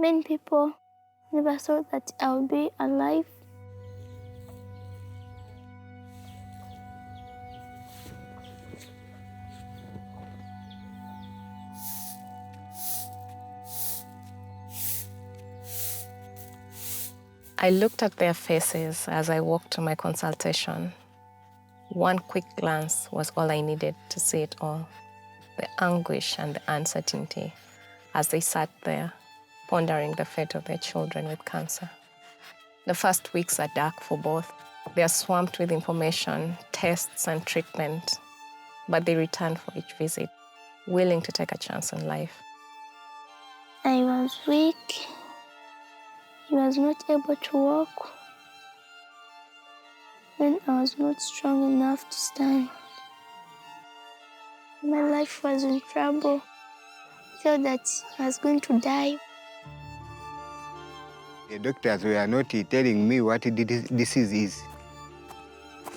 Many people never thought that I would be alive. I looked at their faces as I walked to my consultation. One quick glance was all I needed to see it all. The anguish and the uncertainty as they sat there, pondering the fate of their children with cancer. The first weeks are dark for both. They are swamped with information, tests, and treatment, but they return for each visit, willing to take a chance on life. I was weak. He was not able to walk. When I was not strong enough to stand. My life was in trouble. I felt that I was going to die. The doctors were not telling me what the disease is.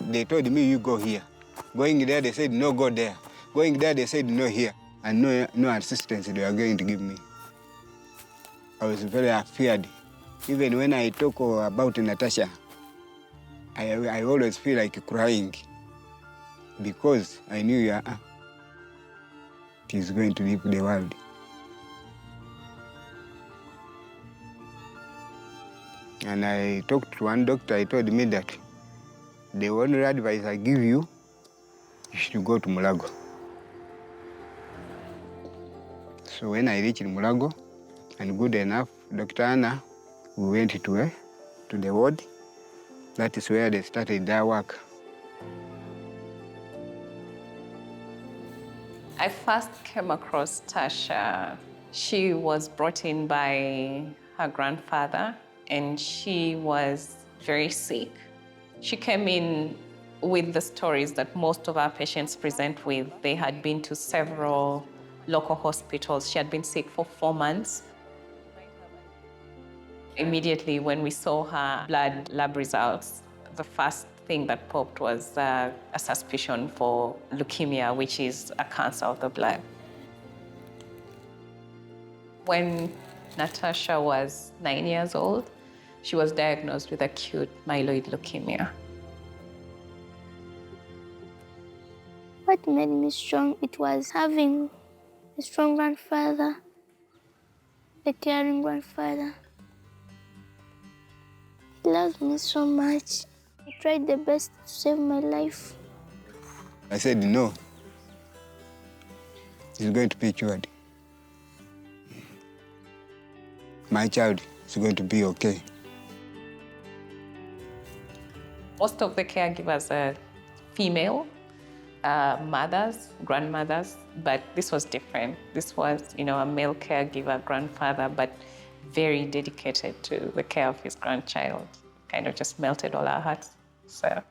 They told me, you go here. Going there, they said, no, go there. Going there, they said, no, here. And no assistance they were going to give me. I was very afraid. Even when I talk about Natasha, I always feel like crying because I knew she's going to leave the world. And I talked to one doctor, he told me that the only advice I give you, you should go to Mulago. So when I reached Mulago, and good enough, Dr. Anna, we went to the ward. That is where they started their work. I first came across Tasha. She was brought in by her grandfather, and she was very sick. She came in with the stories that most of our patients present with. They had been to several local hospitals. She had been sick for 4 months. Immediately when we saw her blood lab results, the first thing that popped was a suspicion for leukemia, which is a cancer of the blood. When Natasha was 9 years old, she was diagnosed with acute myeloid leukemia. What made me strong, it was having a strong grandfather, a caring grandfather. He loved me so much. He tried the best to save my life. I said, no, he's going to be cured. My child is going to be okay. Most of the caregivers are female, mothers, grandmothers, but this was different. This was, a male caregiver, grandfather, but very dedicated to the care of his grandchild. Kind of just melted all our hearts, so.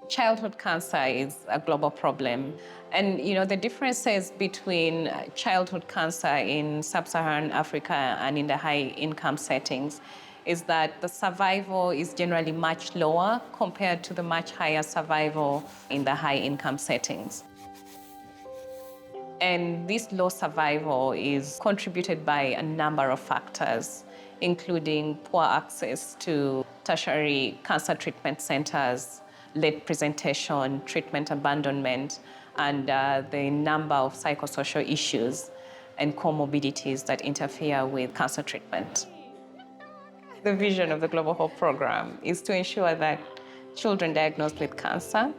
Childhood cancer is a global problem. And, the differences between childhood cancer in sub-Saharan Africa and in the high-income settings is that the survival is generally much lower compared to the much higher survival in the high-income settings. And this low survival is contributed by a number of factors, including poor access to tertiary cancer treatment centers, late presentation, treatment abandonment, and the number of psychosocial issues and comorbidities that interfere with cancer treatment. The vision of the Global Hope Program is to ensure that children diagnosed with cancer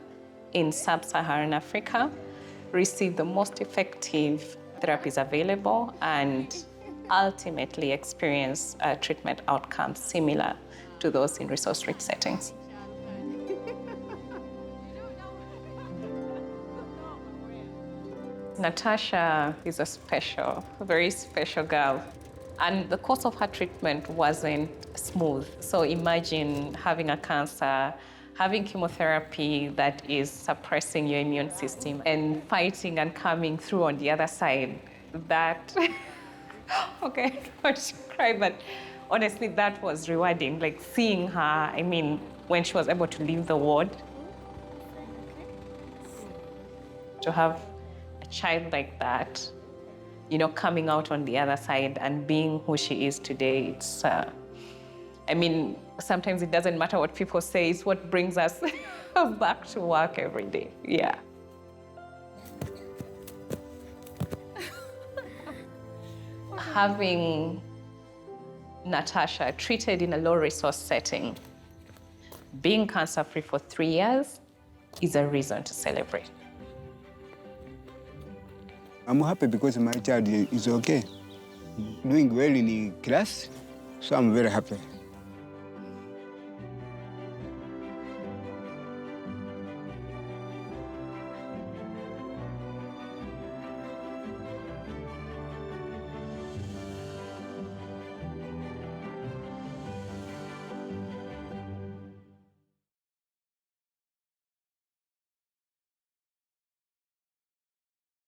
in sub-Saharan Africa receive the most effective therapies available and ultimately experience treatment outcomes similar to those in resource-rich settings. Natasha is a very special girl. And the course of her treatment wasn't smooth. So imagine having a cancer, having chemotherapy that is suppressing your immune system and fighting and coming through on the other side. That, okay, I don't want to cry, but honestly, that was rewarding. Like seeing her, when she was able to leave the ward, to have a child like that coming out on the other side and being who she is today. It's, sometimes it doesn't matter what people say, it's what brings us back to work every day. Yeah. Having Natasha treated in a low-resource setting, being cancer-free for 3 years is a reason to celebrate. I'm happy because my child is okay, doing well in the class, so I'm very happy.